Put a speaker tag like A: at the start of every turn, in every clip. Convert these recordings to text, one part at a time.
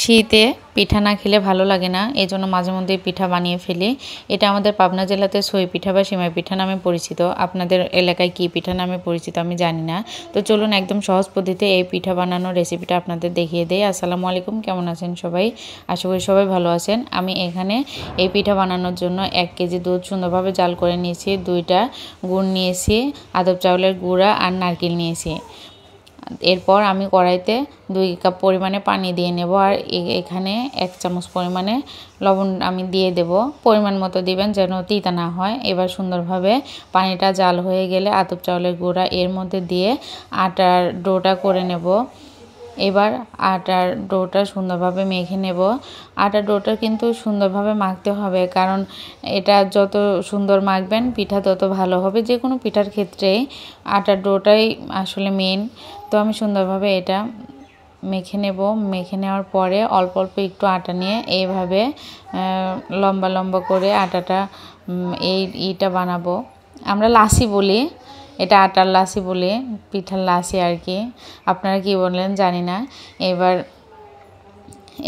A: শীতে পিঠা না খেলে ভালো লাগে না, এই জন্য মাঝে মধ্যে পিঠা বানিয়ে ফেলি। এটা আমাদের পাবনা জেলাতে সই পিঠা বা সেমাই পিঠা নামে পরিচিত। আপনাদের এলাকায় কী পিঠা নামে পরিচিত আমি জানি না। তো চলুন একদম সহজ পদ্ধতিতে এই পিঠা বানানোর রেসিপিটা আপনাদের দেখিয়ে দেই। আসসালামু আলাইকুম, কেমন আছেন সবাই? আশা করি সবাই ভালো আছেন। আমি এখানে এই পিঠা বানানোর জন্য 1 কেজি দুধ সুন্দরভাবে জাল করে নিয়েছি, 2টা গুড় নিয়েছি, আদব চাউলের গুঁড়া আর নারকেল নিয়েছি। এরপর আমি কড়াইতে 2 কাপ পরিমাণে পানি দিয়ে নেব, আর এখানে 1 চামচ পরিমাণে লবণ আমি দিয়ে দেব। পরিমাণ মতো দিবেন যেন তিতা না হয়। এবার সুন্দরভাবে পানিটা জাল হয়ে গেলে আতপ চাউলের গুঁড়া এর মধ্যে দিয়ে আটার ডোটা করে নেব। এবার আটার ডোটা সুন্দরভাবে মেখে নেব। আটার ডোটা কিন্তু সুন্দরভাবে মাখতে হবে, কারণ এটা যত সুন্দর মাখবেন পিঠা তত ভালো হবে। যে কোনো পিঠার ক্ষেত্রেই আটার ডোটাই আসলে মেন। তো আমি সুন্দরভাবে এটা মেখে নেব। মেখে নেওয়ার পরে অল্প অল্প একটু আটা নিয়ে এইভাবে লম্বা লম্বা করে আটাটা এইটা বানাবো। আমরা লাসি বলি, এটা আটার লাসি বলে, পিঠার লাসি আর কি। আপনারা কি বললেন জানি না। এবার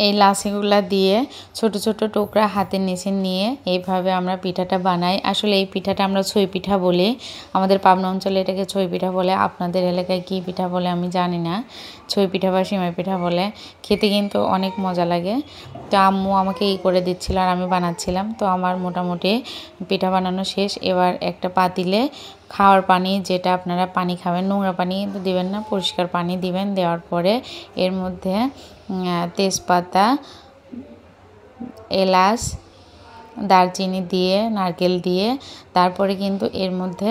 A: এই লাসিগুলা দিয়ে ছোট ছোট টুকরা হাতের নিচে নিয়ে এইভাবে আমরা পিঠাটা বানাই। আসলে এই পিঠাটা আমরা ছই পিঠা বলি, আমাদের পাবনা অঞ্চলে এটাকে ছই পিঠা বলে। আপনাদের এলাকায় কী পিঠা বলে আমি জানি না। ছই পিঠা বা সেমাই পিঠা বলে। খেতে কিন্তু অনেক মজা লাগে। তো আম্মু আমাকে করে দিচ্ছিল আর আমি বানাচ্ছিলাম। তো আমার মোটামুটি পিঠা বানানো শেষ। এবার একটা পাতিলে খাওয়ার পানি, যেটা আপনারা পানি খাবেন, নোংরা পানি কিন্তু দিবেন না, পরিষ্কার পানি দিবেন। দেওয়ার পরে এর মধ্যে তেজপাতা, এলাচ, দারচিনি দিয়ে, নারকেল দিয়ে তারপরে কিন্তু এর মধ্যে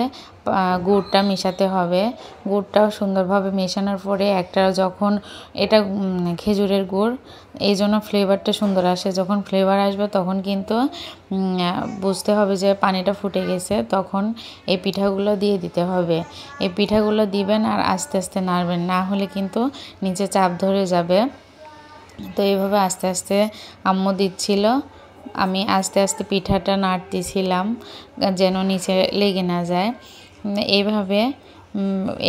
A: গুড়টা মেশাতে হবে। গুড়টাও সুন্দরভাবে মেশানোর পরে একটা যখন এটা খেজুরের গুড়, এই জন্য ফ্লেভারটা সুন্দর আসে। যখন ফ্লেভার আসবে তখন কিন্তু বুঝতে হবে যে পানিটা ফুটে গেছে, তখন এই পিঠাগুলো দিয়ে দিতে হবে। এই পিঠাগুলো দিবেন আর আস্তে আস্তে নাড়বেন, না হলে কিন্তু নিচে চাপ ধরে যাবে। তো এইভাবে আস্তে আস্তে আম্মু দিচ্ছিল, আমি আস্তে আস্তে পিঠাটা নাড়তেছিলাম যেন নিচে লেগে না যায়। এইভাবে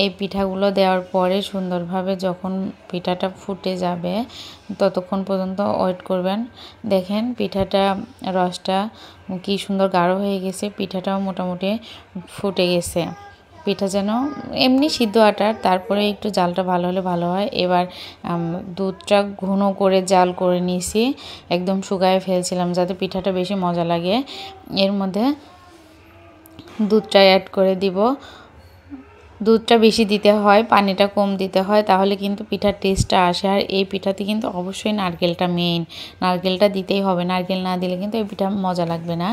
A: এই পিঠাগুলো দেওয়ার পরে সুন্দরভাবে যখন পিঠাটা ফুটে যাবে ততক্ষণ পর্যন্ত ওয়েট করবেন। দেখেন পিঠাটা রসটা কি সুন্দর গাঢ় হয়ে গেছে, পিঠাটাও মোটামুটি ফুটে গেছে। পিঠা যেন এমনি সিদ্ধ আটার, তারপরে একটু জালটা ভালো হলে ভালো হয়। এবার দুধটা ঘন করে জাল করে নিয়েছি, একদম শুকায় ফেলছিলাম যাতে পিঠাটা বেশি মজা লাগে। এর মধ্যে দুধটা অ্যাড করে দিব। দুধটা বেশি দিতে হয়, পানিটা কম দিতে হয়, তাহলে কিন্তু পিঠার টেস্টটা আসে। আর এই পিঠাতে কিন্তু অবশ্যই নারকেলটা মেইন, নারকেলটা দিতেই হবে। নারকেল না দিলে কিন্তু এই পিঠা মজা লাগবে না।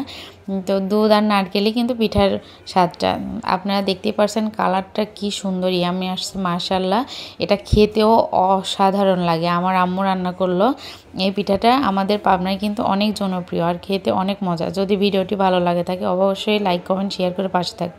A: তো দুধ আর নারকেলই কিন্তু পিঠার স্বাদটা। আপনারা দেখতেই পারছেন কালারটা কি সুন্দর ইয়ামি আসছে, মাশাআল্লাহ। এটা খেতেও অসাধারণ লাগে। আমার আম্মু রান্না করলো এই পিঠাটা। আমাদের পাবনায় কিন্তু অনেক জনপ্রিয় আর খেতে অনেক মজা। যদি ভিডিওটি ভালো লাগে থাকে অবশ্যই লাইক, কমেন্ট, শেয়ার করে পাশে থাকবে।